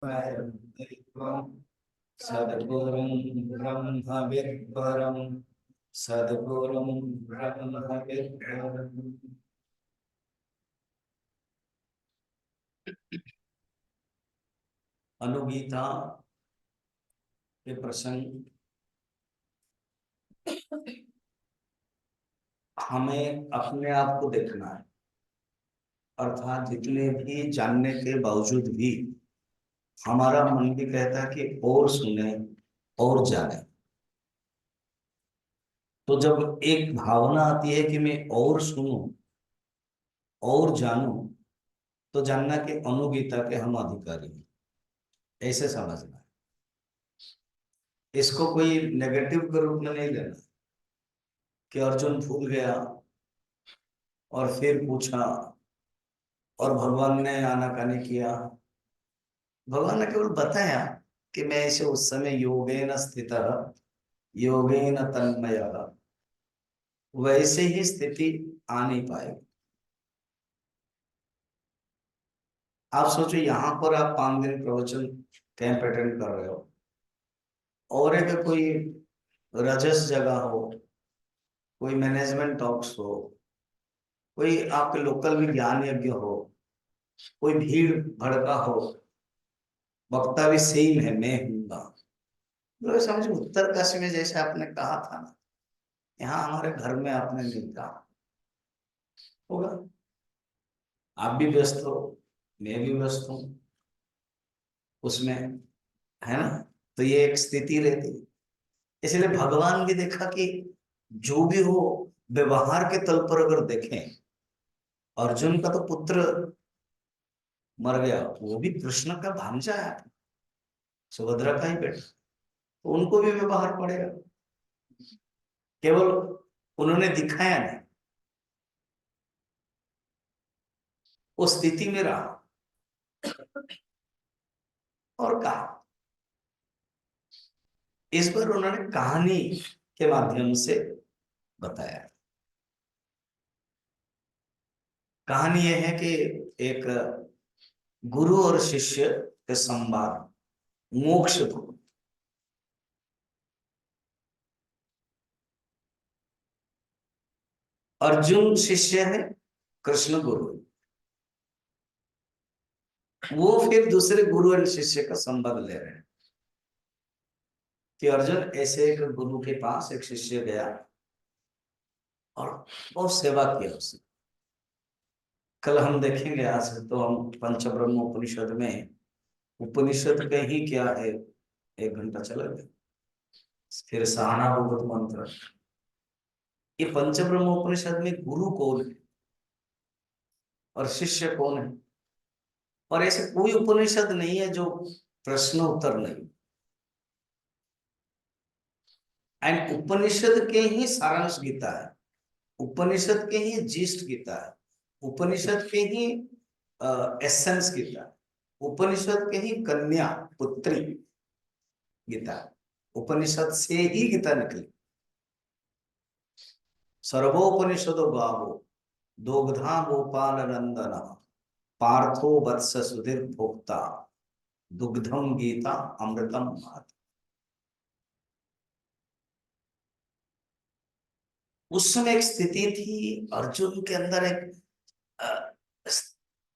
परं दैवं सद्गुरुं ब्रह्मविद्वरं सद्गुरुं ब्रह्मविद्वरम्। अनुगीता के प्रसंग हमें अपने आप को देखना है, अर्थात जितने भी जानने के बावजूद भी हमारा मन भी कहता है कि और सुने और जाने। तो जब एक भावना आती है कि मैं और सुनूं और जानूं, तो जानना कि अनुगीता के हम अधिकारी हैं, ऐसे समझना है। इसको कोई नेगेटिव के रूप में नहीं लेना कि अर्जुन भूल गया और फिर पूछा और भगवान ने आनाकानी किया। भगवान ने केवल बताया कि मैं ऐसे उस समय योगेन स्थितः योगेन तन्मयः, वैसे ही स्थिति आ नहीं पाएगी। आप सोचो, यहां पर आप 5 दिन प्रवचन कैंप अटेंड कर रहे हो और एक कोई रजस जगह हो, कोई मैनेजमेंट टॉक्स हो, कोई आपके लोकल में ज्ञान यज्ञ हो, कोई भीड़ भड़का हो, वक्ता भी सेम है, मैं हूँगा। तो समझो उत्तर काशी में जैसे आपने कहा था ना, यहाँ हमारे घर में आपने नहीं कहा होगा। आप भी व्यस्त हो, मैं भी व्यस्त हूँ उसमें, है ना। तो ये एक स्थिति रहती है। इसलिए भगवान भी देखा कि जो भी हो, व्यवहार के तल पर अगर देखें, अर्जुन का तो पुत्र मर गया, वो भी कृष्ण का भांजा है, सुभद्रा का ही बेटा, तो उनको भी व्यवहार पड़ेगा। केवल उन्होंने दिखाया नहीं, वो स्थिति में रहा और कहा। इस पर उन्होंने कहानी के माध्यम से बताया। कहानी यह है कि एक गुरु और शिष्य के संवाद, मोक्ष को। अर्जुन शिष्य है, कृष्ण गुरु है। वो फिर दूसरे गुरु और शिष्य का संबंध ले रहे हैं कि अर्जुन ऐसे एक गुरु के पास एक शिष्य गया और बहुत सेवा किया उसने। कल हम देखेंगे, आज तो हम पंचब्रह्म उपनिषद में, उपनिषद के ही क्या है, 1 घंटा चला गया। फिर सहाना भगवत मंत्र, ये पंचब्रह्म उपनिषद में गुरु कौन है और शिष्य कौन है। और ऐसे कोई उपनिषद नहीं है जो प्रश्न उत्तर नहीं, एंड उपनिषद के ही सारांश गीता है, उपनिषद के ही जीस्ट गीता है, उपनिषद के ही एसेंस गीता है, उपनिषद के ही कन्या पुत्री गीता है, उपनिषद से ही गीता निकली। सर्वोपनिषदो गावो दोग्धा गोपाल नंदन पार्थो वत्स सुधीर भोक्ता दुग्धम गीता अमृतम भात। उस समय एक स्थिति थी, अर्जुन के अंदर अ,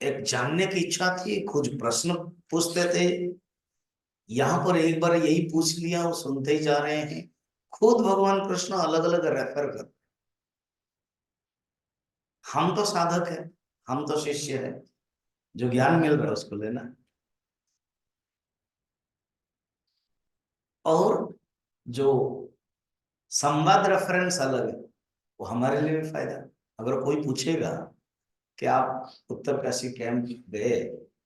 एक जानने की इच्छा थी, कुछ प्रश्न पूछते थे। यहां पर एक बार यही पूछ लिया, वो सुनते ही जा रहे हैं। खुद भगवान कृष्ण अलग अलग रेफर कर, हम तो साधक है, हम तो शिष्य है, जो ज्ञान मिल रहा है उसको लेना। और जो संवाद रेफरेंस अलग है, वो हमारे लिए भी फायदा। अगर कोई पूछेगा कि आप उत्तर काशी कैंप गए,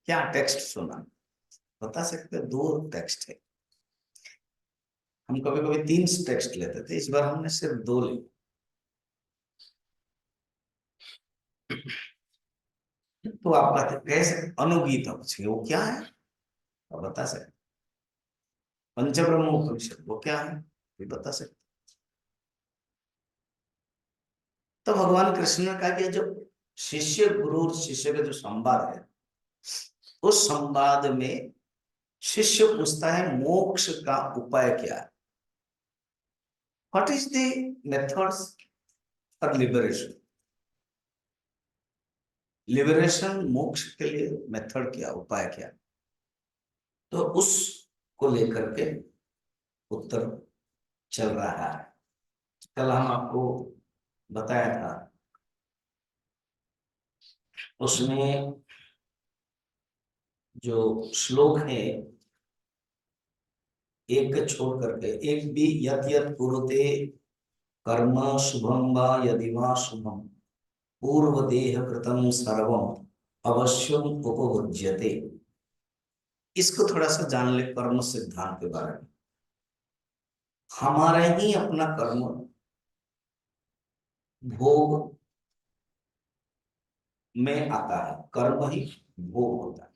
क्या टेक्स्ट सुना, बता सकते हैं 2 टेक्स्ट है। हम कभी कभी 3 टेक्स्ट लेते थे, इस बार हमने सिर्फ 2 लिए। तो आप कहते कैसे अनुगीत पूछिए, वो क्या है, आप बता सकते। पंचब्रह्म उपनिषद वो क्या है, ये बता सकते। तो भगवान कृष्ण ने कहा कि जो शिष्य गुरु और शिष्य का जो संवाद है, उस संवाद में शिष्य पूछता है मोक्ष का उपाय क्या है? What is the methods for liberation? Liberation, मोक्ष के लिए मेथड क्या, उपाय क्या? तो उसको लेकर के उत्तर चल रहा है। कल हम आपको बताया था, उसमें जो श्लोक है, एक छोड़ करके, एक भी यत यत कुरुते कर्म शुभम वा यदि वा शुभम पूर्व देह कृतम सर्वम अवश्यम उपभुज्यते। इसको थोड़ा सा जान ले, कर्म सिद्धांत के बारे में। हमारा ही अपना कर्म भोग में आता है, कर्म ही भोग होता है।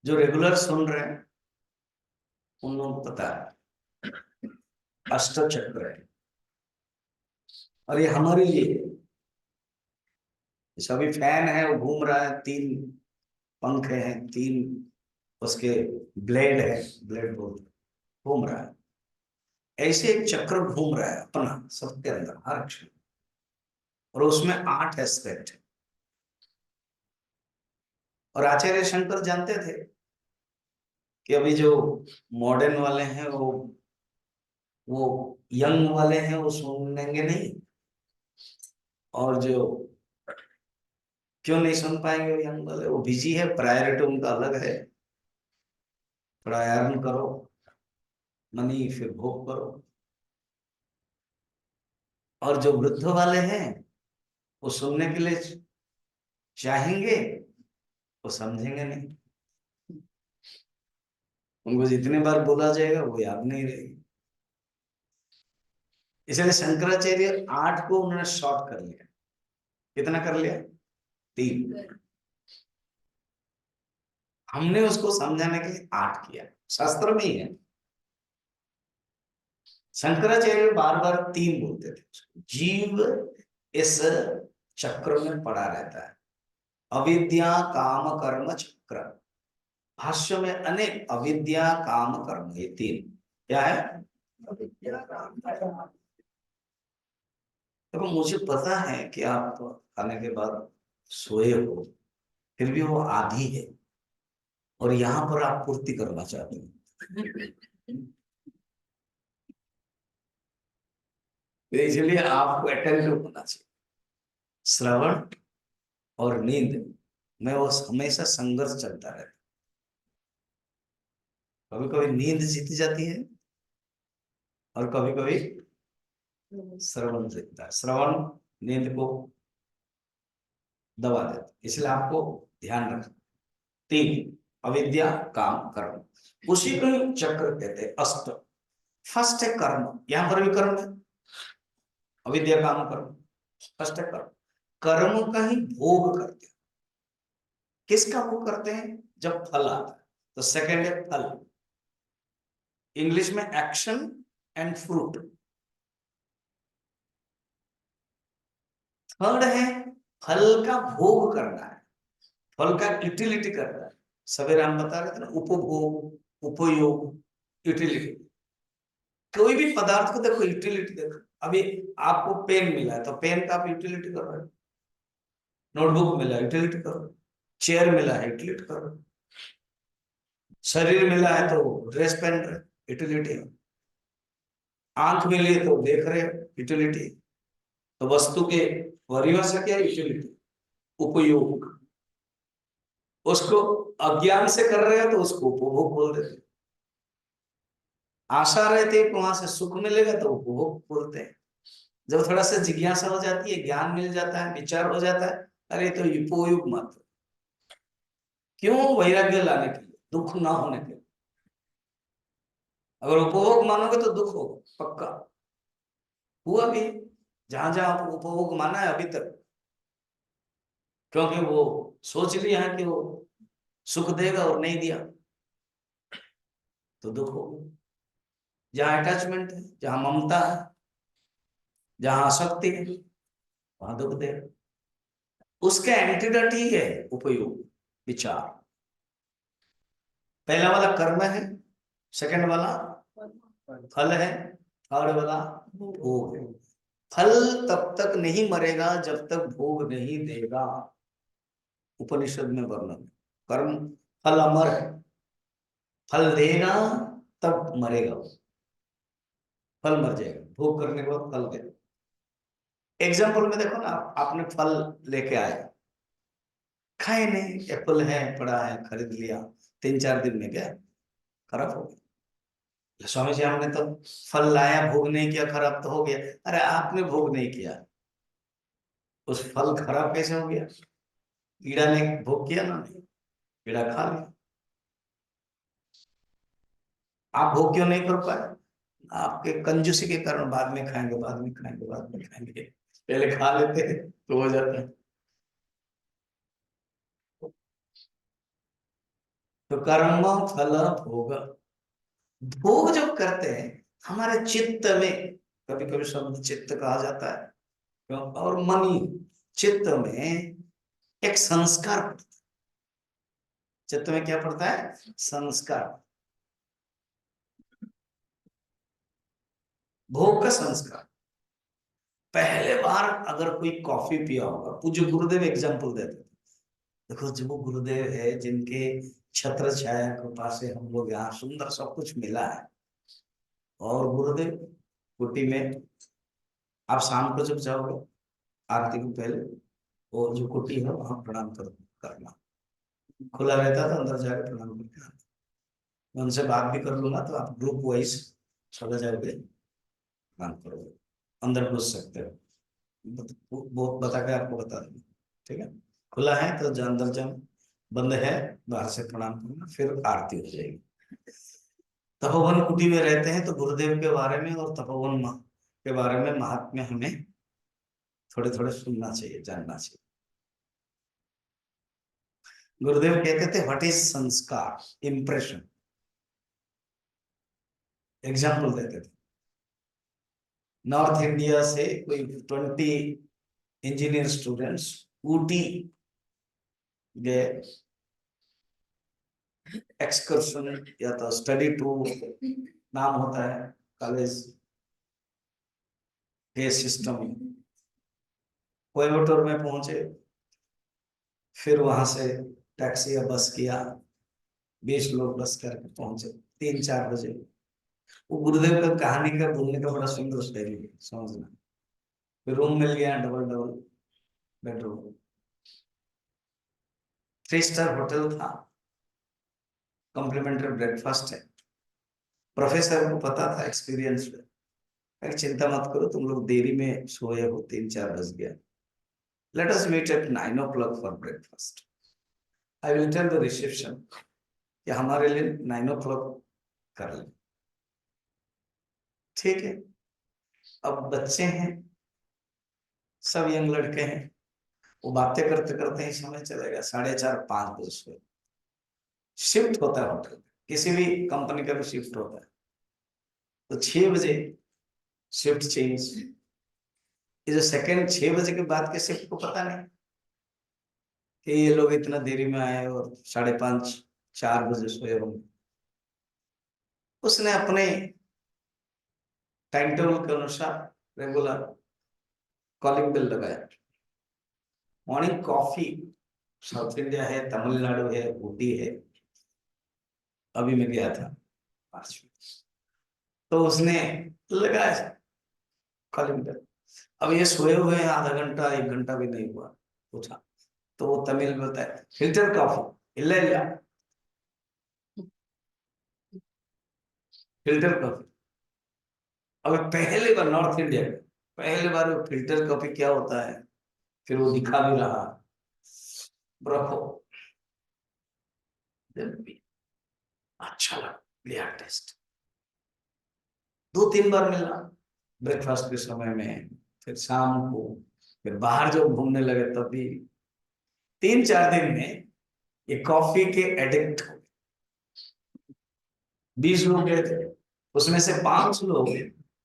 जो रेगुलर सुन रहे हैं उन लोगों को पता है, अष्ट चक्र है और ये हमारे लिए है। सभी फैन है, वो घूम रहा है, तीन पंखे हैं, तीन उसके ब्लेड है, ब्लेड बोलते, घूम रहा है। ऐसे एक चक्र घूम रहा है अपना सबके अंदर हर क्षण, और उसमें 8 एस्पेक्ट है। और आचार्य शंकर जानते थे कि अभी जो मॉडर्न वाले हैं वो यंग वाले हैं वो सुनेंगे नहीं, और जो क्यों नहीं सुन पाएंगे, वो यंग वाले वो बिजी है, प्रायोरिटी उनका अलग है। थोड़ा अर्न करो मनी, फिर भोग करो। और जो वृद्ध वाले हैं वो सुनने के लिए चाहेंगे, वो समझेंगे नहीं, उनको जितने बार बोला जाएगा वो याद नहीं रहेगी। इसलिए शंकराचार्य 8 को उन्होंने शॉर्ट कर लिया। कितना कर लिया? 3। हमने उसको समझाने के लिए 8 किया, शास्त्र में ही है। शंकराचार्य बार बार 3 बोलते थे। जीव इस चक्र में पड़ा रहता है, अविद्या काम कर्म चक्र। भाष्य में अनेक, अविद्या काम कर्म, ये 3 क्या है? अविद्या काम कर्म। देखो, मुझे पता है कि आप खाने के बाद सोए हो, फिर भी वो आधी है और यहाँ पर आप पूर्ति करना चाहते हो, तो इसलिए आपको अटेंटिव होना चाहिए। श्रवण और नींद में वो हमेशा संघर्ष चलता रहता है। कभी कभी नींद जीत जाती है और कभी कभी श्रवण जीतता है। श्रवण नींद को दबा देता है, इसलिए आपको ध्यान रखना। 3 अविद्या काम कर्म, उसी को ही चक्र कहते हैं, अष्ट। फर्स्ट है कर्म, यहां पर भी कर्म है, अविद्या काम कर्म। फर्स्ट है कर्म, कर्म का ही भोग करते हैं। किसका भोग करते हैं? जब फल आता है तो सेकंड है फल, इंग्लिश में एक्शन एंड फ्रूट। थर्ड है फल का भोग करना है, फल का यूटिलिटी करना है। सवेरे हम बता रहे थे ना, उपभोग, उपयोग, यूटिलिटी। कोई भी पदार्थ को देखो, यूटिलिटी देखो। अभी आपको पेन मिला है तो पेन का आप यूटिलिटी कर रहे हो, नोटबुक मिला यूटिलिटी करो, चेयर मिला है यूटिलिटी करो, शरीर मिला है तो ड्रेस पहन रहे, यूटिलिटी। आंख मिली है तो देख रहे हो, यूटिलिटी। तो वस्तु के परिभाषा क्या, यूटिलिटी, उपयोग। उसको अज्ञान से कर रहे हो तो उसको उपभोग बोल देते। आशा रहती है कि वहां से सुख मिलेगा तो उपभोग बोलते हैं। जब थोड़ा सा जिज्ञासा हो जाती है, ज्ञान मिल जाता है, विचार हो जाता है, अरे तो उपयोग मत। क्यों? वैराग्य लाने के लिए, दुख ना होने के लिए। अगर उपभोग मानोगे तो दुख होगा पक्का। हुआ भी जहां जहां आप उपभोग माना है अभी तक, क्योंकि वो सोच लिया है कि वो सुख देगा और नहीं दिया तो दुख होगा। जहां अटैचमेंट है, जहां ममता है, जहां आसक्ति है, वहां दुख देगा। उसका एंटीडोट ही है उपयोग, विचार। पहला वाला कर्म है, सेकंड वाला फल है, थर्ड वाला भोग है। फल तब तक नहीं मरेगा जब तक भोग नहीं देगा। उपनिषद में वर्णन, कर्म फल अमर है, फल देगा तब मरेगा वो। फल मर जाएगा, भोग करने के बाद फल देगा। एग्जाम्पल में देखो ना, आपने फल लेके आए, खाए नहीं, एप्पल है पड़ा है, खरीद लिया, 3-4 दिन में क्या खराब हो गया। स्वामी जी हमने तो फल लाया, भोग नहीं किया, खराब तो हो गया। अरे आपने भोग नहीं किया, उस फल खराब कैसे हो गया? कीड़ा ने भोग किया ना, नहीं, कीड़ा खा लिया। आप भोग क्यों नहीं कर पाए? आपके कंजूसी के कारण, बाद में खाएंगे, बाद में खाएंगे, बाद में खाएंगे, पहले खा लेते हैं तो हो जाता है। तो कर्म फल भोग, भोग जब करते हैं हमारे चित्त में, कभी कभी शब्द चित्त कहा जाता है, क्यों? और मनी, चित्त में एक संस्कार पड़ता है। चित्त में क्या पड़ता है? संस्कार, भोग का संस्कार। पहले बार अगर कोई कॉफी पिया होगा, पूज्य गुरुदेव एग्जाम्पल देते थे, देखो जो वो गुरुदेव है जिनके छत्र छाया कृपा से हम लोग यहाँ सुंदर सब कुछ मिला है, और गुरुदेव कुटी में, आप शाम को जब जाओगे आरती को पहले, वो जो कुटी है वहां प्रणाम करना, खुला रहता था, अंदर जाकर प्रणाम करके आना। मैं उनसे बात भी कर लूंगा तो आप ग्रुप वाइज चले जाओगे, प्रणाम करोगे, अंदर घुस सकते हो, बहुत बता के आपको बता दूंगा, ठीक है? खुला है तो अंदर जाओ, बंद है बाहर से प्रणाम करना, फिर आरती हो जाएगी। तपोवन कुटी में रहते हैं तो गुरुदेव के बारे में और तपोवन के बारे में महात्म्य हमें थोड़े थोड़े सुनना चाहिए, जानना चाहिए। गुरुदेव कहते थे व्हाट इज संस्कार, इंप्रेशन। एग्जाम्पल देते थे, नॉर्थ इंडिया से कोई 20 इंजीनियर स्टूडेंट्स ऊटी गए, एक्सकर्शन या तो स्टडी टूर नाम होता है कॉलेज के सिस्टम में। कोयम्बटूर में पहुंचे, फिर वहां से टैक्सी या बस किया, 20 लोग बस करके पहुंचे 3-4 बजे। वो गुरुदेव का कहानी का बोलने का बड़ा सुंदर स्टाइल है, समझना। फिर रूम मिल गया, double double bedroom, 3 star hotel था, कॉम्प्लीमेंट्री ब्रेकफास्ट है। प्रोफेसर को पता था, एक्सपीरियंस है, चिंता मत करो, तुम लोग देरी में सोए हो, 3-4 बज गया, let us meet at 9 o'clock for breakfast. I will tell the reception कि हमारे लिए 9 o'clock कर ले, ठीक है? अब बच्चे हैं, सब यंग लड़के हैं, वो बातें करते करते ही समय चलेगा, 4:30-5 बजे। शिफ्ट होता है होटल, किसी भी कंपनी का भी शिफ्ट होता है, तो 6 बजे शिफ्ट चेंज। ये जो सेकंड 6 बजे के बाद के शिफ्ट को पता नहीं कि ये लोग इतना देरी में आए और 5:30-4 बजे सोए होंगे। उसने अपने टाइम टेबल के अनुसार रेगुलर कॉलिंग बेल लगाया। मॉर्निंग कॉफी, साउथ इंडिया है, तमिलनाडु है, ऊटी है, अभी मैं गया था मार्च में, तो उसने लगाया कॉलिंग बेल। अब ये सोए हुए हैं, आधा घंटा 1 घंटा भी नहीं हुआ, पूछा तो वो तमिल में बताया फिल्टर कॉफी, इल्ला इल्ला फिल्टर कॉफी। अब पहले बार नॉर्थ इंडिया में, पहले बार वो फिल्टर कॉफी क्या होता है, फिर वो दिखा भी रहा, रखो, अच्छा लगा, लिया टेस्ट। 2-3 बार मिला, ब्रेकफास्ट के समय में, फिर शाम को, फिर बाहर जब घूमने लगे तब भी। 3-4 दिन में ये कॉफी के एडिक्ट हो गए। 20 लोग गए थे, उसमें से 5 लोग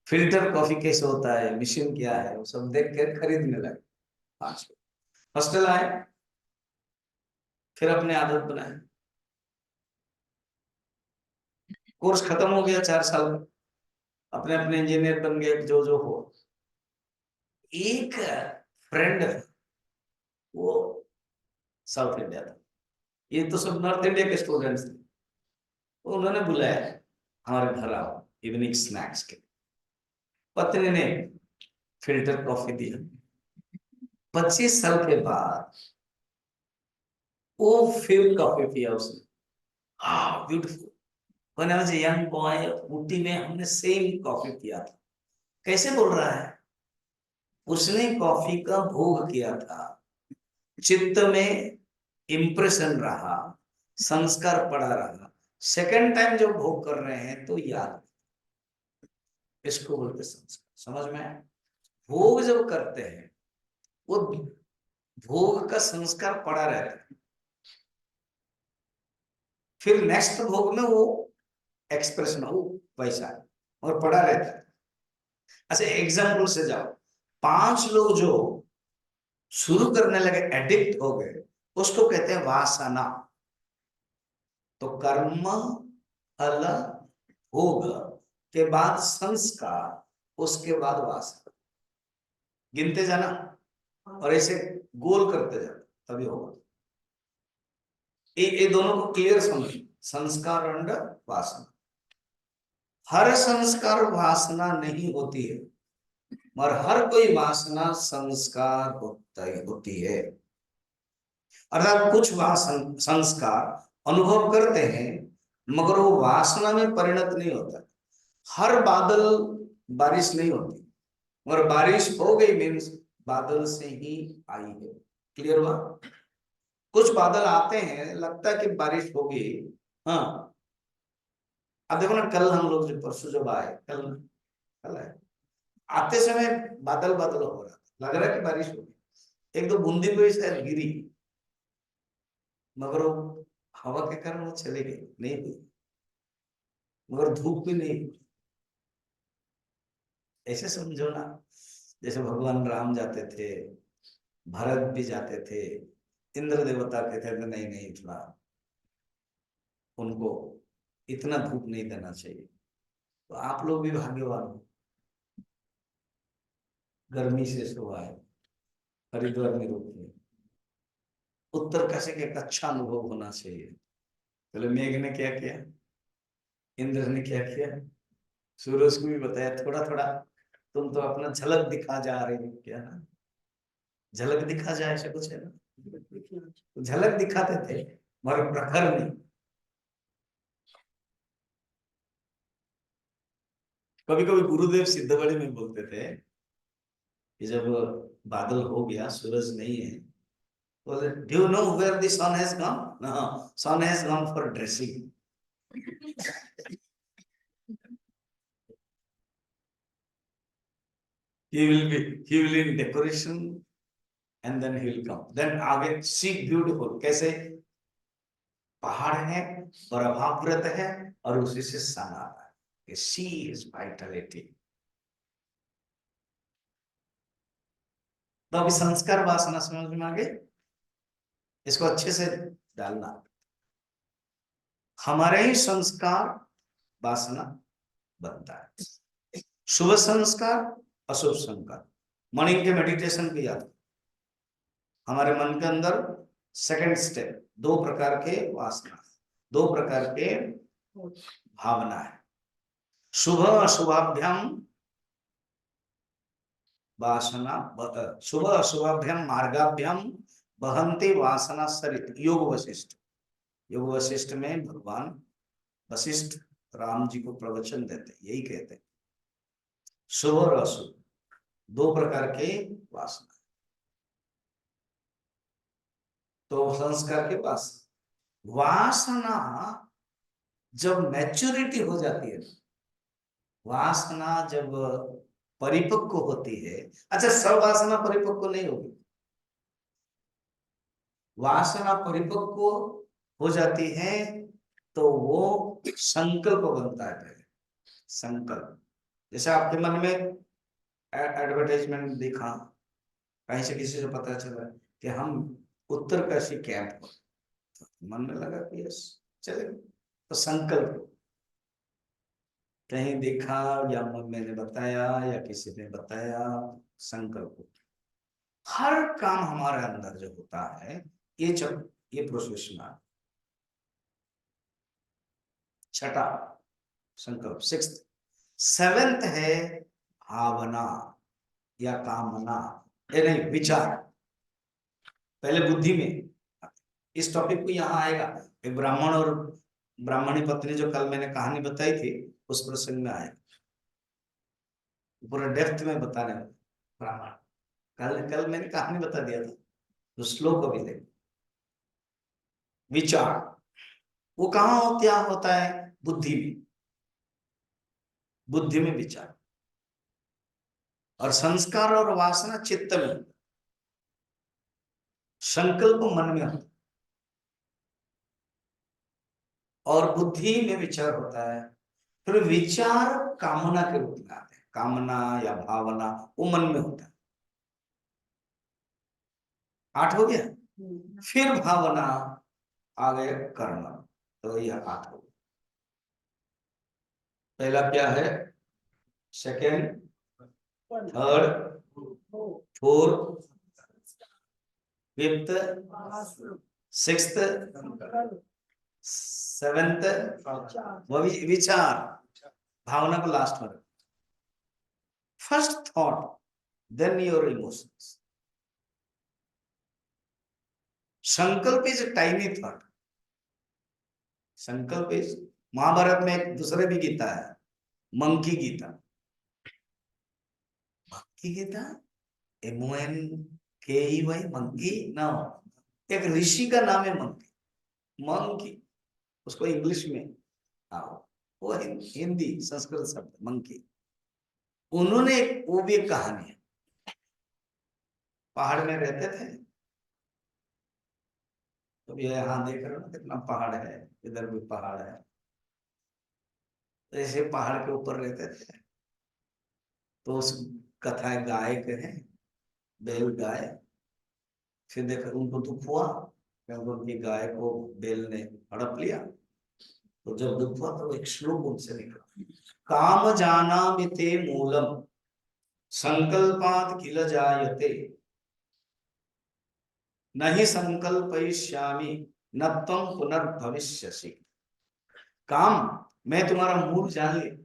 फिल्टर कॉफी कैसे होता है, मशीन क्या है, वो सब देख कर खरीदने लगे, 5 लोग। हॉस्टल आए, फिर अपने आदत बनाए, कोर्स खत्म हो गया 4 साल में, अपने अपने इंजीनियर बन गए, जो जो हो। एक फ्रेंड, वो साउथ इंडिया था, ये तो सब नॉर्थ इंडिया के स्टूडेंट्स थे, तो उन्होंने बुलाया हमारे घर आओ इवनिंग स्नैक्स के। पत्नी ने फिल्टर कॉफी दिया। 25 साल के बाद वो फिर कॉफी पिया उसने। हाँ beautiful, when I was a young boy, Ooty में हमने सेम कॉफी पिया था। कैसे बोल रहा है, उसने कॉफी का भोग किया था, चित्त में इंप्रेशन रहा, संस्कार पड़ा रहा, सेकंड टाइम जब भोग कर रहे हैं तो याद, इसको बोलते संस्कार। समझ में आया? भोग जब करते हैं, वो भोग का संस्कार पड़ा रहता है, फिर नेक्स्ट भोग में वो एक्सप्रेशन हो वैसा है, और पड़ा रहता है। अच्छा एग्जाम्पल से जाओ, 5 लोग जो शुरू करने लगे, एडिक्ट हो गए, उसको कहते हैं वासना। तो कर्म, फल, भोग के बाद संस्कार, उसके बाद वासना, गिनते जाना और ऐसे गोल करते जाना, तभी होगा। ये दोनों को क्लियर समझ, संस्कार और वासना। हर संस्कार वासना नहीं होती है, मगर हर कोई वासना संस्कार होती है। अर्थात कुछ संस्कार अनुभव करते हैं, मगर वो वासना में परिणत नहीं होता। हर बादल बारिश नहीं होती, मगर बारिश हो गई मीन्स बादल से ही आई है। क्लियर हुआ? कुछ बादल आते हैं, लगता है कि बारिश होगी। हाँ, अब देखो ना, कल हम लोग जो परसों जब आए, कल कल आए, आते समय बादल बादल हो रहा था, लग रहा है कि बारिश होगी। एक दो बूंदी कोई शायद गिरी, मगर वो हवा के कारण वो चले गए, नहीं हुई, मगर धूप भी नहीं हुई। ऐसे समझो ना, जैसे भगवान राम जाते थे, भरत भी जाते थे, इंद्र देवता कहते थे नहीं नहीं, थोड़ा उनको इतना धूप नहीं देना चाहिए। तो आप लोग भी भाग्यवान हो, गर्मी से सुबह है, हरिद्वार में रुके। उत्तर काशी का एक अच्छा अनुभव होना चाहिए। बोले मेघ ने क्या किया, इंद्र ने क्या किया, सूरज को भी बताया थोड़ा थोड़ा, तुम तो अपना झलक दिखा जा रहे हो, क्या ना, झलक दिखा जाए ऐसा कुछ है ना, तो झलक दिखाते थे मगर प्रखर नहीं। कभी कभी गुरुदेव सिद्धबड़ी में बोलते थे कि जब बादल हो गया, सूरज नहीं है, तो do you know where the sun has gone? Sun has gone for dressing. he will in decoration and then he will come, then आगे see beautiful, कैसे पहाड़ है, बर्फावृत है, और उसी से सन आ रहा है कि सी इज वाइटलिटी। तो अभी संस्कार वासना समझ में आ गए, इसको अच्छे से डालना। हमारे ही संस्कार वासना बनता है, शुभ संस्कार, अशुभ संस्कार। मॉर्निंग के मेडिटेशन की याद, हमारे मन के अंदर सेकंड स्टेप, 2 प्रकार के वासना, 2 प्रकार के भावना है। शुभ अशुभाभ्याम वासना, शुभ अशुभाभ्याम मार्गाभ्याम बहन्ति वासना सरित। योग वशिष्ठ, योग वशिष्ठ में भगवान वशिष्ठ राम जी को प्रवचन देते, यही कहते हैं शुभ और अशुभ 2 प्रकार के वासना। तो संस्कार के पास वासना जब मैच्योरिटी हो जाती है, वासना जब परिपक्व होती है, अच्छा सब वासना परिपक्व नहीं होगी, वासना परिपक्व हो जाती है तो वो संकल्प बनता है। पहले संकल्प, जैसे आपके मन में एडवर्टाइजमेंट देखा, कहीं से किसी से पता चला कि हम उत्तरकाशी कैंप, मन में लगा कि यस चले। तो संकल्प कहीं देखा या मैंने बताया या किसी ने बताया, संकल्प हर काम हमारे अंदर जो होता है, ये जब ये प्रोसेस में छठा संकल्प, सिक्स्थ। सेवेंथ है भावना या कामना, ये नहीं विचार, पहले बुद्धि में। इस टॉपिक को यहाँ आएगा, एक ब्राह्मण और ब्राह्मणी पत्नी जो कल मैंने कहानी बताई थी उस प्रसंग में आएगा, पूरा डेप्थ में बता रहे ब्राह्मण। कल कल मैंने कहानी बता दिया था, तो श्लोक अभी देख। विचार वो कहाँ क्या होता है, बुद्धि में, बुद्धि में विचार। और संस्कार और वासना चित्त में, संकल्प मन में होता, और बुद्धि में विचार होता है। फिर विचार कामना के रूप में आते हैं, कामना या भावना वो मन में होता है। 8 हो गया। फिर भावना, आगे कर्म, तो यह 8 हो गया। पहला क्या है, second, third, fourth, fifth, sixth, seventh, विचार, भावना को लास्ट में। First thought, then your emotions. Sankalp is tiny thought. Sankalp is, Mahabharat में एक दूसरे भी गीता है, monkey Gita. Monkey Gita, MONKEY, monkey ना, एक ऋषि का नाम है मंकी, मंकी, उसको इंग्लिश में वो हिंदी संस्कृत शब्द मंकी। उन्होंने वो भी एक कहानी है, पहाड़ में रहते थे। तो ये यहाँ देख रहे हो ना कितना पहाड़ है, इधर भी पहाड़ है। तो ऐसे पहाड़ के ऊपर रहते थे। तो उस कथा गाय के हैं, बैल गाय। फिर देखो उनको दुख हुआ क्योंकि उनकी गाय को बैल ने हड़प लिया। तो जब दुख हुआ तो एक श्लोक उनसे निकला, काम जानामि मूलम संकल्पात् किल जायते, नहीं संकल्पयिष्यामि न त्वं पुनर्भविष्यसि। काम, मैं तुम्हारा मूल जान लिया।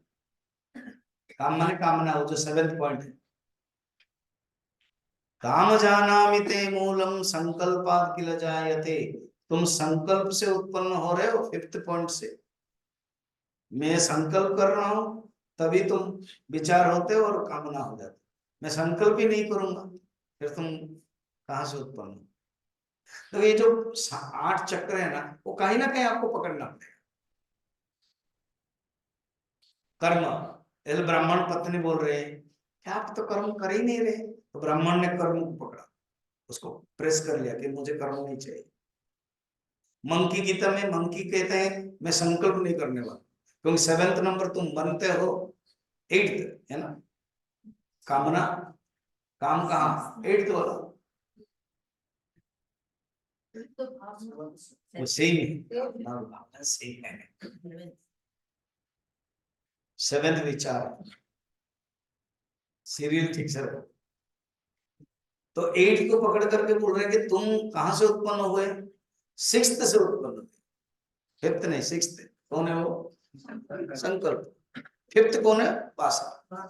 काम माने कामना, वो जो 7th पॉइंट है, काम जानामि ते मूलम संकल्पात् किल जायते। तुम संकल्प से उत्पन्न हो रहे हो, 5th पॉइंट से। मैं संकल्प कर रहा हूं तभी तुम विचार होते हो और कामना हो जाती। मैं संकल्प ही नहीं करूंगा फिर तुम कहां से उत्पन्न हो। तो ये जो 8 चक्र है ना, वो कहीं ना कहीं आपको पकड़ना पड़ेगा। कर्म, यदि ब्राह्मण पत्नी बोल रहे हैं कि आप तो कर्म कर ही नहीं रहे, तो ब्राह्मण ने कर्म को पकड़ा, उसको प्रेस कर लिया कि मुझे कर्म नहीं चाहिए। मंकी गीता में मंकी कहते हैं मैं संकल्प नहीं करने वाला, क्योंकि 7th नंबर तुम बनते हो, 8th है ना कामना, काम कहाँ 8th वाला, वो सेम है, सेम है। 7th विचार, सीरियल ठीक से। तो 8th को पकड़ करके बोल रहे हैं कि तुम कहां से उत्पन्न हुए, 6th से उत्पन्न हुए। 5th नहीं, 6th कौन है वो, संकल्प। 5th कौन है, वासना।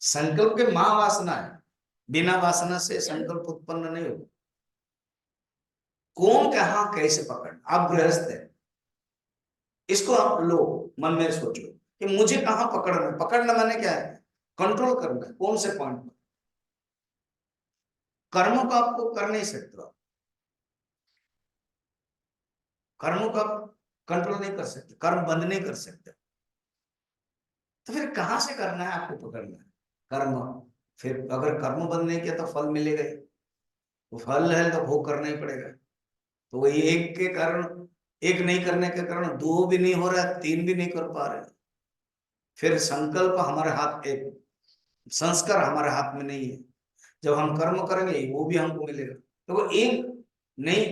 संकल्प के मां वासना है, बिना वासना से संकल्प उत्पन्न नहीं होगा। कौन कहा कैसे पकड़, आप गृहस्थ है, इसको आप लो, मन में सोचो कि मुझे कहां पकड़ना है। पकड़ना माने क्या है, कंट्रोल करना है, कौन से पॉइंट पर। कर्मों को आपको कर नहीं सकते हो, कर्मों को आप कंट्रोल नहीं कर सकते, कर्म बंद नहीं कर सकते। तो फिर कहां से करना है, आपको पकड़ना है कर्म। फिर अगर कर्म बंद नहीं किया तो फल मिलेगा ही, तो फल है तो भोग करना ही पड़ेगा। तो वही एक के कारण, एक नहीं करने के कारण 2 भी नहीं हो रहा है, 3 भी नहीं कर पा रहे। फिर संकल्प हमारे हाथ, एक संस्कार हमारे हाथ में नहीं है। जब हम कर्म करेंगे वो भी हमको मिलेगा। तो वो एक नहीं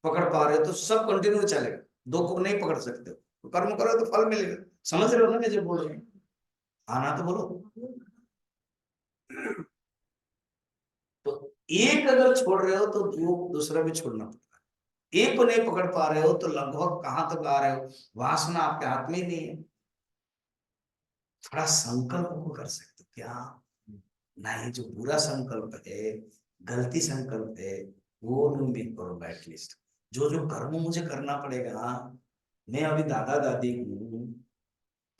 पकड़ पा रहे हो तो सब कंटिन्यू चलेगा, दो को नहीं पकड़ सकते हो, तो कर्म करो तो फल मिलेगा। समझ रहे हो ना मैं जो बोल रही हूँ? आना तो बोलो। तो एक अगर छोड़ रहे हो तो दो दूसरा भी छोड़ना पड़ता है। एक को नहीं पकड़ पा रहे हो तो लगभग कहां तक आ रहे हो, वासना आपके हाथ में ही नहीं है। थोड़ा संकल्प को कर सकते हो क्या, नहीं जो बुरा संकल्प है, गलती संकल्प है, वो नहीं करूंगा एटलीस्ट। जो जो कर्म मुझे करना पड़ेगा, मैं अभी दादा दादी हूँ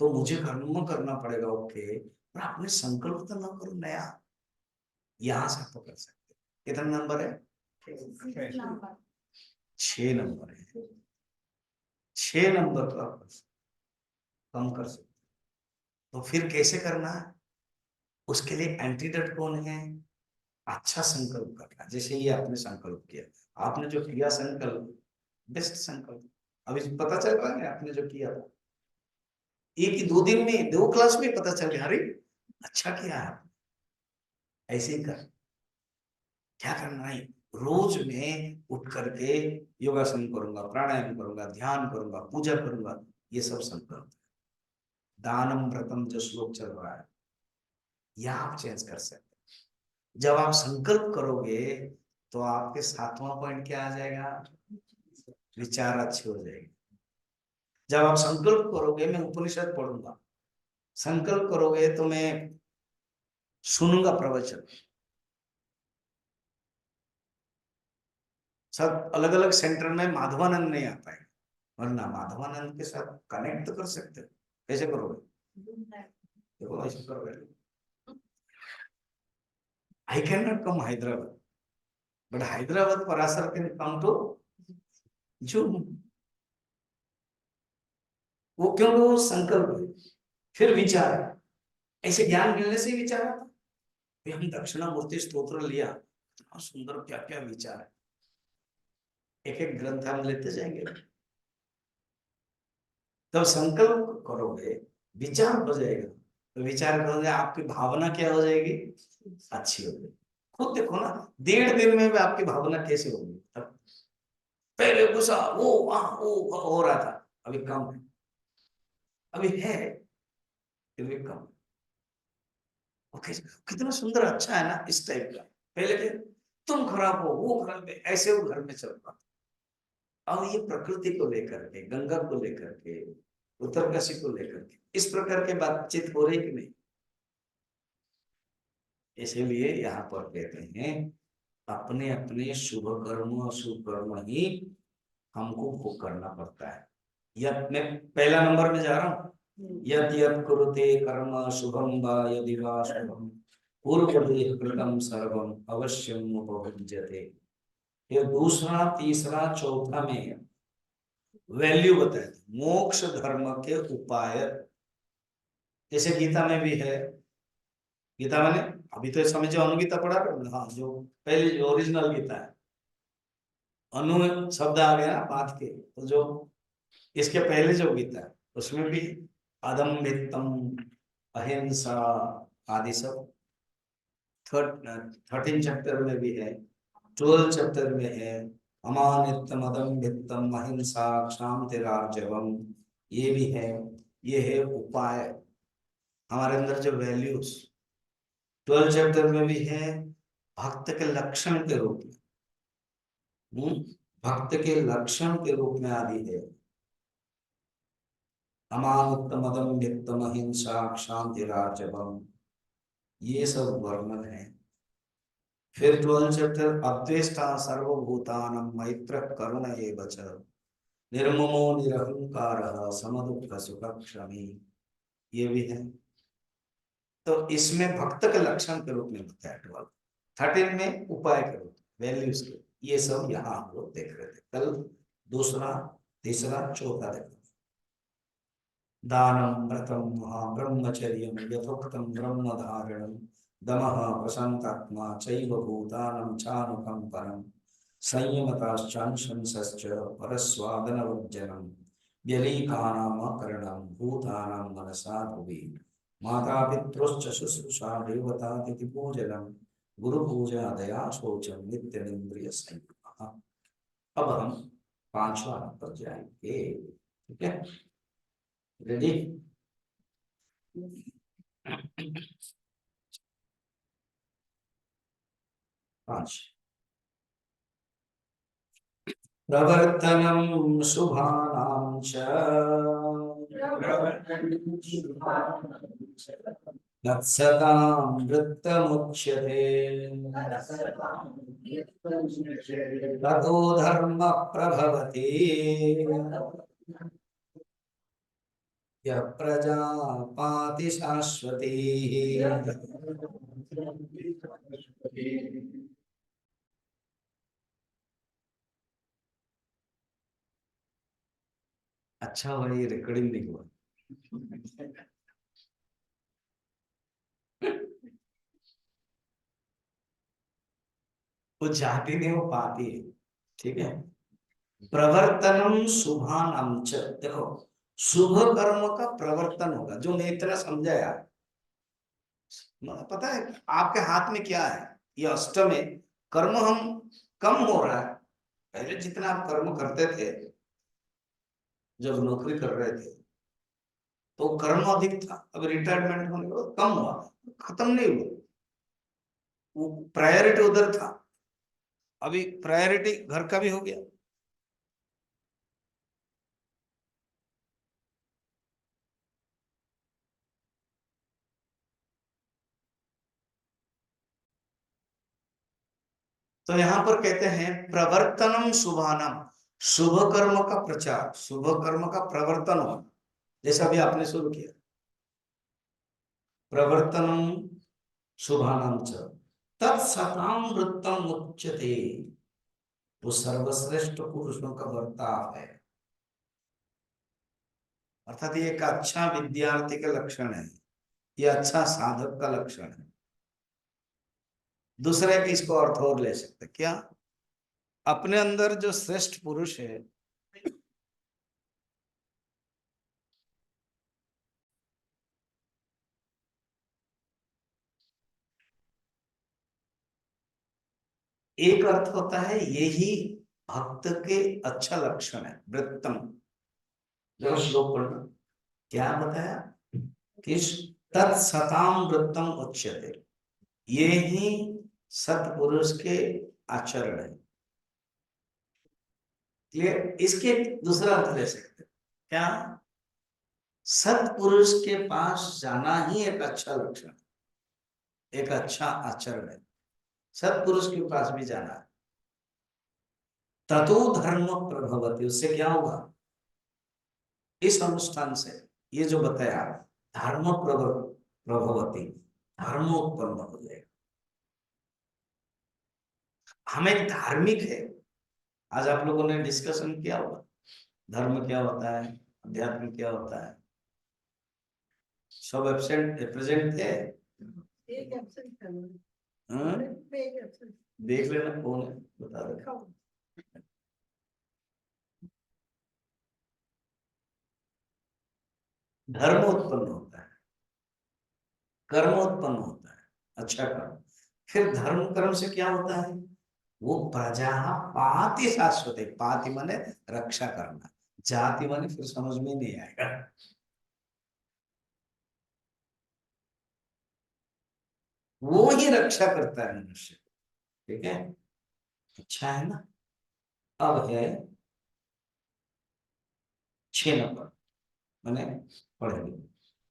तो मुझे कर्म करना पड़ेगा, ओके, पर आपने संकल्प तो ना करो नया। यहां से आपको कर सकते हो। कितना नंबर है? 6 नंबर है। 6 नंबर को आप कम कर सकते हो। तो फिर कैसे करना है, उसके लिए एंटीडोट कौन है? अच्छा संकल्प करना। जैसे ये आपने संकल्प किया, आपने जो किया संकल्प, बेस्ट संकल्प। अभी पता चल रहा है आपने जो किया था, एक ही 2 दिन में 2 क्लास में पता चल गया, अरे अच्छा किया है आपने। ऐसे ही कर, क्या करना है, रोज में उठ करके योगासन करूंगा, प्राणायाम करूंगा, ध्यान करूंगा, पूजा करूंगा, ये सब संकल्प। दानम व्रतम जो श्लोक चल रहा है, यह आप चेंज कर सकते हैं। जब आप संकल्प करोगे तो आपके 7वां पॉइंट क्या आ जाएगा, विचार अच्छे हो जाएंगे। जब आप संकल्प करोगे मैं उपनिषद पढ़ूंगा, संकल्प करोगे तो मैं सुनूंगा प्रवचन। सब अलग अलग सेंटर में माधवानंद नहीं आ पाएगा, वरना माधवानंद के साथ कनेक्ट तो कर सकते हो। कैसे करोगे, देखो ऐसे करोगे, I can not come Hyderabad, but Hyderabad Parasar can come to Zoom. वो क्यों, वो संकल्प है। फिर विचार है, ऐसे ज्ञान मिलने से ही विचार आता। हम दक्षिणामूर्ति स्तोत्र लिया, इतना सुंदर क्या क्या विचार है, एक एक ग्रंथ हम लेते जाएंगे। तब संकल्प करोगे, विचार हो जाएगा, तो विचार करोगे आपकी भावना क्या हो जाएगी, अच्छी हो जाएगी। खुद देखो ना, 1.5 दिन में भी आपकी भावना कैसे होगी। तब पहले गुस्सा वो वो हो रहा था, अभी कम है, अभी है फिर भी कम। ओके, कितना सुंदर अच्छा है ना इस टाइप का। पहले के तुम खराब हो, वो खराब है, ऐसे वो घर में चल रहा। अब ये प्रकृति को लेकर के, गंगा को लेकर के, उत्तरकाशी को लेकर के इस प्रकार के बातचीत हो रही कि नहीं। इसीलिए यहाँ पर कहते हैं अपने अपने शुभ कर्म और शुभ कर्म ही हमको भोग करना पड़ता है। यद मैं पहला नंबर में जा रहा हूँ, यद यद कुरुते कर्म शुभम वा यदि वा शुभम पूर्वदेह कृतम सर्वम अवश्यम उपभुज्यते। ये दूसरा तीसरा चौथा में वैल्यू बताए थे, मोक्ष धर्म के उपाय। जैसे गीता में भी है, गीता मैंने अभी तो समझो अनुगीता पढ़ा रहे हो, हाँ जो पहले जो ओरिजिनल गीता है, अनु शब्द आ गया ना बात के, तो जो इसके पहले जो गीता है उसमें भी अदम्भितम, अहिंसा आदि सब 13 चैप्टर में भी है, 12 चैप्टर में है। अमानित्यम अदम्भितम अहिंसा क्षांतिरार्जवम, ये भी है। ये है उपाय, हमारे अंदर जो वैल्यूज 12 चैप्टर में भी है। भक्त के लक्षण के रूप में, भक्त के लक्षण के रूप में आदि है, अमानित्यम अदम्भितम अहिंसा क्षांतिरार्जवम, ये सब वर्णन है। फिर 12 चैप्टर अद्वेष्टा सर्वभूतानां मैत्र करुण एव च निर्ममो निरहंकारः समदुःख सुखक्षमी, ये भी है। तो इसमें भक्त के लक्षण के रूप में बताया 13 में उपाय के रूप में, वैल्यूज के, ये सब यहाँ हम लोग देख रहे थे कल। दूसरा तीसरा चौथा देखो, दानम व्रतम ब्रह्मचर्यम यथोक्तम ब्रह्म धारणम दमः प्रशांतात्मा चैव भूतानां चानुकंपनम संयमताश्चानुशंसश्च परस्वादनवर्जनम व्यलीकानामकरणं भूतानां मनसा भुवि माता पितृश्च शुश्रूषा देवतातिथि पूजनम गुरु पूजा दया शौचम नित्य इंद्रिय संयम। अब हम पांचवा पर जाएंगे। ठीक है, रेडी? पांच। प्रवर्तनम शुभानां च तत्सतां वृत्तमुच्यते ततो धर्म प्रभवति यः प्रजा पाति शाश्वती। अच्छा भाई, रिकॉर्डिंग नहीं हुआ। वो जाती नहीं, वो पाती है। ठीक है, प्रवर्तनम शुभानाम च। देखो, शुभ कर्म का प्रवर्तन होगा, जो मैं इतना समझाया। पता है आपके हाथ में क्या है? ये अष्टम है। कर्म हम कम हो रहा है। पहले जितना आप कर्म करते थे, जब नौकरी कर रहे थे, तो कर्म अधिक था। अब रिटायरमेंट होने के बाद कम हुआ, खत्म नहीं हुआ। वो प्रायोरिटी उधर था, अभी प्रायोरिटी घर का भी हो गया। तो यहां पर कहते हैं प्रवर्तनम शुभानम, शुभ कर्म का प्रचार, शुभ कर्म का प्रवर्तन होना, जैसा भी आपने शुरू किया। प्रवर्तनम शुभानम च तत्सताम वृत्तम उच्यते। वो सर्वश्रेष्ठ पुरुषों का बर्ताव है। अर्थात ये एक अच्छा विद्यार्थी का लक्षण है, ये अच्छा साधक का लक्षण है। दूसरे के इसको अर्थ और ले सकते क्या? अपने अंदर जो श्रेष्ठ पुरुष है, एक अर्थ होता है यही भक्त के अच्छा लक्षण है, वृत्तम। जरा श्लोक पढ़ना, क्या बताया? कि तत्सताम वृत्तम उच्यते, ये ही सत्पुरुष के आचरण है। क्लियर? इसके दूसरा अर्थ ले सकते हैं। क्या? सत्पुरुष के पास जाना ही एक अच्छा लक्षण, एक अच्छा आचरण है। सत्पुरुष के पास भी जाना है। ततो धर्म प्रभवति, उससे क्या होगा? इस अनुष्ठान से, ये जो बताया, धर्म प्रभवति, धर्म उत्पन्न हो जाएगा। हम एक धार्मिक है। आज आप लोगों ने डिस्कशन किया होगा, धर्म क्या होता है, अध्यात्म क्या होता है। सब एब्सेंट प्रेजेंट थे। एक एब्सेंट है। हाँ? एक एब्सेंट। देख लेना कौन है, बता दो। धर्म उत्पन्न होता है, कर्म उत्पन्न होता है, अच्छा कर्म। फिर धर्म कर्म से क्या होता है? वो प्रजा पाति शाश्वत है। पाति माने रक्षा करना, जाति माने फिर समझ में नहीं आएगा। वो ही रक्षा करता है मनुष्य। ठीक है, अच्छा है ना? अब है 6 नंबर, मैंने पढ़ेंगे।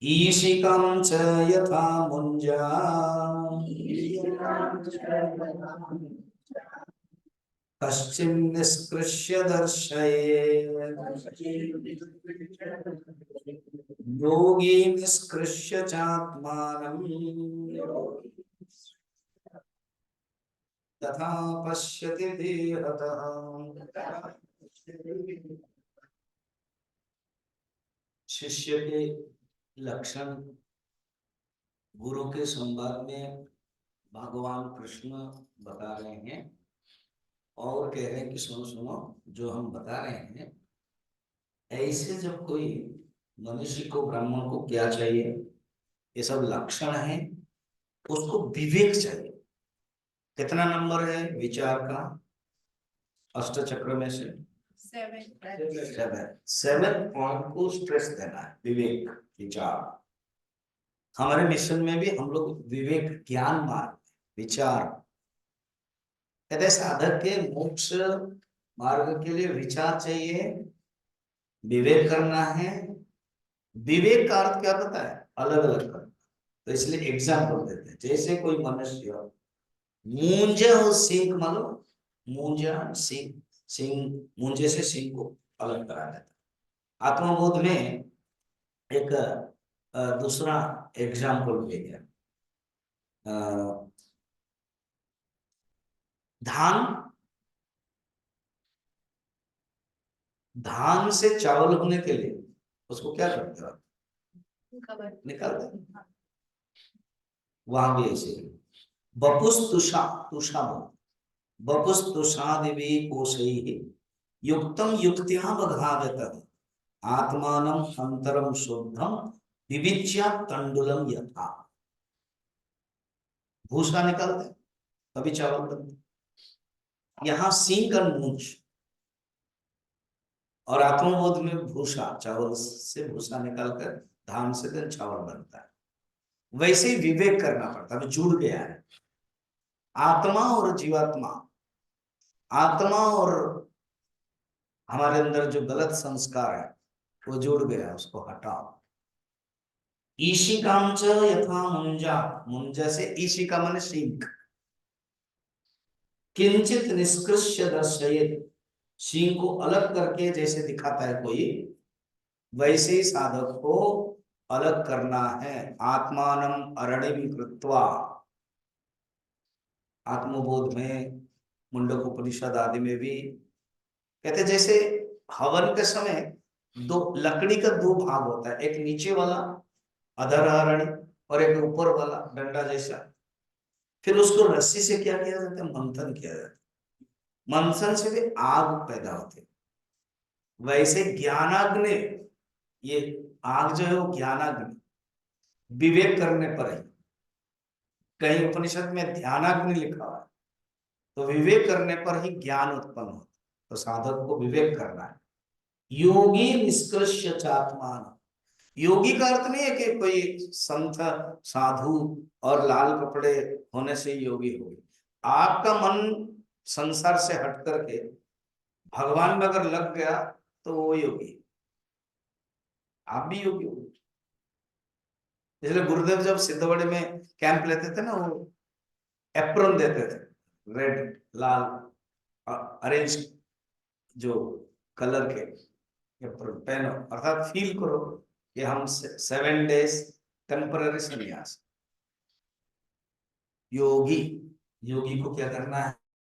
ईशिकं च यथा मुञ्जा कश्चिन्निष्कृष्य दर्शयेत्, योगी निष्कृष्य चात्मानं तथा पश्यति देहतः। शिष्य के लक्षण गुरु के संवाद में भगवान कृष्ण बता रहे हैं, और कह रहे हैं कि सुनो सुनो, जो हम बता रहे हैं, ऐसे जब कोई मनुष्य को, ब्राह्मण को क्या चाहिए? ये सब लक्षण है, उसको विवेक चाहिए। कितना नंबर है विचार का अष्ट चक्र में से? 7 7 पॉइंट को स्ट्रेस देना है, विवेक विचार। हमारे मिशन में भी हम लोग विवेक ज्ञान मार्ग विचार कहते हैं, साधक के मोक्ष मार्ग के लिए विचार चाहिए, विवेक करना है। विवेक का अर्थ क्या पता है? अलग अलग करना। तो इसलिए एग्जाम्पल देते हैं, जैसे कोई मनुष्य मूंजे हो सींग, मानो मूंजा सींग, सींग मूंजे से सींग को अलग करा देता है। आत्मबोध में एक दूसरा एग्जाम्पल दिया गया। धान, धान से चावल होने के लिए उसको क्या करते हो? निकालते हैं। वहां भी ऐसे बपुस तुषा, तुषा बपुस तुषादिवी कोशैः युक्तम युक्त्या बघागतः आत्मानं अंतरम शुद्धम विविच्या तंडुलम यथा। भूसा निकालते तभी चावल बनते। यहाँ सींग और मूंछ, और आत्मबोध में भूसा, चावल से भूसा निकालकर धान से then चावल बनता है। वैसे ही विवेक करना पड़ता है, जुड़ गया है आत्मा और जीवात्मा। आत्मा और हमारे अंदर जो गलत संस्कार है वो जुड़ गया, उसको हटाओ। ईशिकाम च यथा मुंजा, मुंजा से ईशिका माने सींग, किंचित निष्कृष्य दर्शयेत्, सींग को अलग करके जैसे दिखाता है कोई, वैसे ही साधक को अलग करना है। आत्मानम अरणिम कृत्वा, आत्मबोध में मुंडक उपनिषद आदि में भी कहते जैसे हवन के समय दो लकड़ी का दो भाग होता है, एक नीचे वाला अधर अरणी और एक ऊपर वाला डंडा जैसा। फिर उसको रस्सी से क्या किया जाता है? मंथन किया जाता है। मंथन से भी आग पैदा होती है। वैसे ज्ञानाग्नि, ये आग जो है वो ज्ञानाग्नि, विवेक करने पर है। कहीं उपनिषद में ध्यानाग्नि लिखा हुआ है, तो विवेक करने पर ही ज्ञान उत्पन्न होता है। तो साधक को विवेक करना है। योगी निष्कृष्य चात्मान, योगी का अर्थ नहीं है कि कोई संत साधु और लाल कपड़े होने से योगी होगी। आपका मन संसार से हट करके भगवान में अगर लग गया तो वो योगी, आप भी योगी हो। इसलिए गुरुदेव जब सिद्धवड़े में कैंप लेते थे ना, वो एप्रन देते थे, रेड लाल अरेंज जो कलर के एप्रन पहनो, अर्थात फील करो कि हम 7 days टेम्पररी संन्यास। योगी, योगी को क्या करना है?